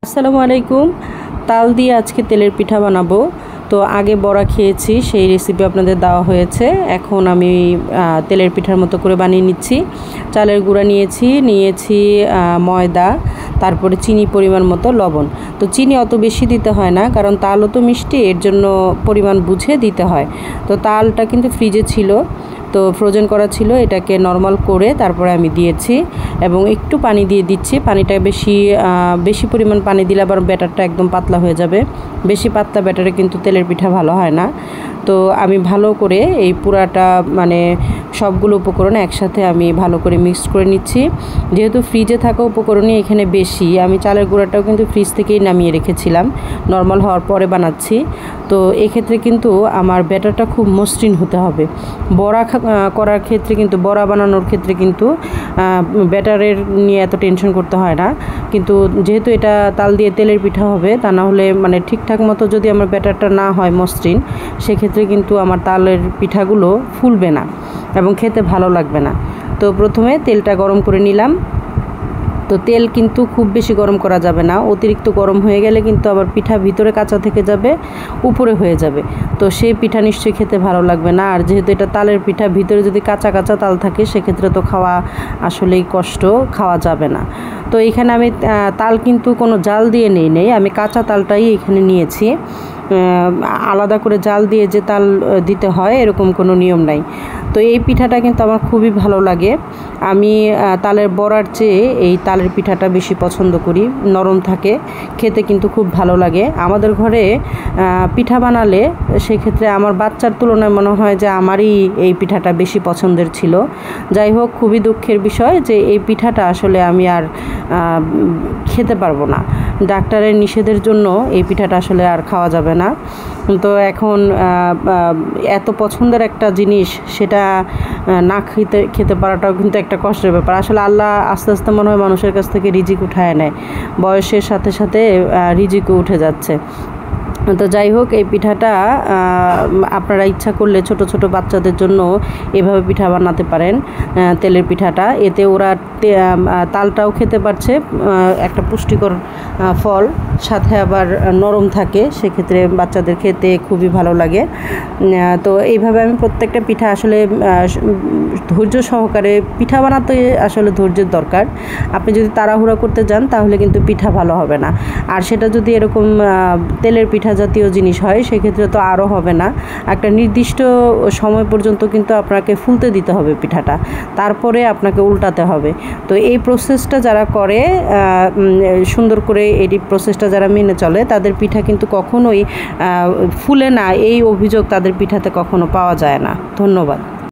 আসসালামু আলাইকুম। তাল দিয়ে আজকে তেলের পিঠা বানাবো। তো আগে বড়া খেয়েছি, সেই রেসিপি আপনাদের দেওয়া হয়েছে। এখন আমি তেলের পিঠার মতো করে বানিয়ে নিচ্ছি। চালের গুঁড়া নিয়েছি ময়দা, তারপরে চিনি পরিমাণ মতো, লবণ। তো চিনি অত বেশি দিতে হয় না, কারণ তালও তো মিষ্টি, এর জন্য পরিমাণ বুঝে দিতে হয়। তো তালটা কিন্তু ফ্রিজে ছিল, তো ফ্রোজেন করা ছিল, এটাকে নরমাল করে তারপরে আমি দিয়েছি এবং একটু পানি দিয়ে দিচ্ছি। পানিটা বেশি পরিমাণ পানি দিলে আবার ব্যাটারটা একদম পাতলা হয়ে যাবে। বেশি পাতলা ব্যাটারে কিন্তু তেলের পিঠা ভালো হয় না। তো আমি ভালো করে এই পুরাটা সবগুলো উপকরণ একসাথে আমি ভালো করে মিক্স করে নিচ্ছি। যেহেতু ফ্রিজে থাকা উপকরণই এখানে বেশি, আমি চালের গুঁড়াটাও কিন্তু ফ্রিজ থেকেই নামিয়ে রেখেছিলাম, নরমাল হওয়ার পরে বানাচ্ছি। তো এক্ষেত্রে কিন্তু আমার ব্যাটারটা খুব মসৃণ হতে হবে। বড়া করার ক্ষেত্রে কিন্তু, বড়া বানানোর ক্ষেত্রে কিন্তু ব্যাটারের নিয়ে এত টেনশন করতে হয় না, কিন্তু যেহেতু এটা তাল দিয়ে তেলের পিঠা হবে, তা না হলে ঠিকঠাক মতো যদি আমার ব্যাটারটা না হয় মসৃণ, সেক্ষেত্রে কিন্তু আমার তালের পিঠাগুলো ফুলবে না এবং খেতে ভালো লাগবে না। তো প্রথমে তেলটা গরম করে নিলাম। তো তেল কিন্তু খুব বেশি গরম করা যাবে না, অতিরিক্ত গরম হয়ে গেলে কিন্তু আবার পিঠা ভিতরে কাঁচা থেকে যাবে, উপরে হয়ে যাবে। তো সেই পিঠা নিশ্চয়ই খেতে ভালো লাগবে না। আর যেহেতু এটা তালের পিঠা, ভিতরে যদি কাঁচা কাঁচা তাল থাকে, সেক্ষেত্রে তো খাওয়া আসলেই কষ্ট, খাওয়া যাবে না। তো এখানে আমি তাল কিন্তু কোনো জাল দিয়ে নেই, আমি কাঁচা তালটাই এখানে নিয়েছি। আলাদা করে জাল দিয়ে যে তাল দিতে হয় এরকম কোনো নিয়ম নাই। তো এই পিঠাটা কিন্তু আমার খুবই ভালো লাগে। আমি তালের বড়ার চেয়ে এই তালের পিঠাটা বেশি পছন্দ করি, নরম থাকে, খেতে কিন্তু খুব ভালো লাগে। আমাদের ঘরে পিঠা বানালে সেক্ষেত্রে আমার বাচ্চার তুলনায় মনে হয় যে আমারই এই পিঠাটা বেশি পছন্দের ছিল। যাই হোক, খুবই দুঃখের বিষয় যে এই পিঠাটা আসলে আমি আর খেতে পারবো না। ডাক্তারের নিষেধের জন্য এই পিঠাটা আসলে আর খাওয়া যাবে না। তো এখন এত পছন্দের একটা জিনিস, সেটা না খেতে পারাটাও কিন্তু একটা কষ্টের ব্যাপার। আসলে আল্লাহ আস্তে আস্তে মনে হয় মানুষের কাছ থেকে রিজিক উঠায় নেয়, বয়সের সাথে সাথে রিজিকও উঠে যাচ্ছে। তো যাই হোক, এই পিঠাটা আপনারা ইচ্ছা করলে ছোট ছোট বাচ্চাদের জন্য এভাবে পিঠা বানাতে পারেন, তেলের পিঠাটা। এতে ওরা তালটাও খেতে পারছে, একটা পুষ্টিকর ফল, সাথে আবার নরম থাকে, সেক্ষেত্রে বাচ্চাদের খেতে খুবই ভালো লাগে। তো এইভাবে আমি প্রত্যেকটা পিঠা আসলে ধৈর্য সহকারে, পিঠা বানাতে আসলে ধৈর্যের দরকার। আপনি যদি তাড়াহুড়া করতে যান তাহলে কিন্তু পিঠা ভালো হবে না। আর সেটা যদি এরকম তেলের পিঠা জাতীয় জিনিস হয়, সেক্ষেত্রে তো আরও হবে না। একটা নির্দিষ্ট সময় পর্যন্ত কিন্তু আপনাকে ফুলতে দিতে হবে পিঠাটা, তারপরে আপনাকে উল্টাতে হবে। তো এই প্রসেসটা যারা করে সুন্দর করে, এই প্রসেসটা যারা মেনে চলে, তাদের পিঠা কিন্তু কখনোই ফুলে না, এই অভিযোগ তাদের পিঠাতে কখনো পাওয়া যায় না। ধন্যবাদ।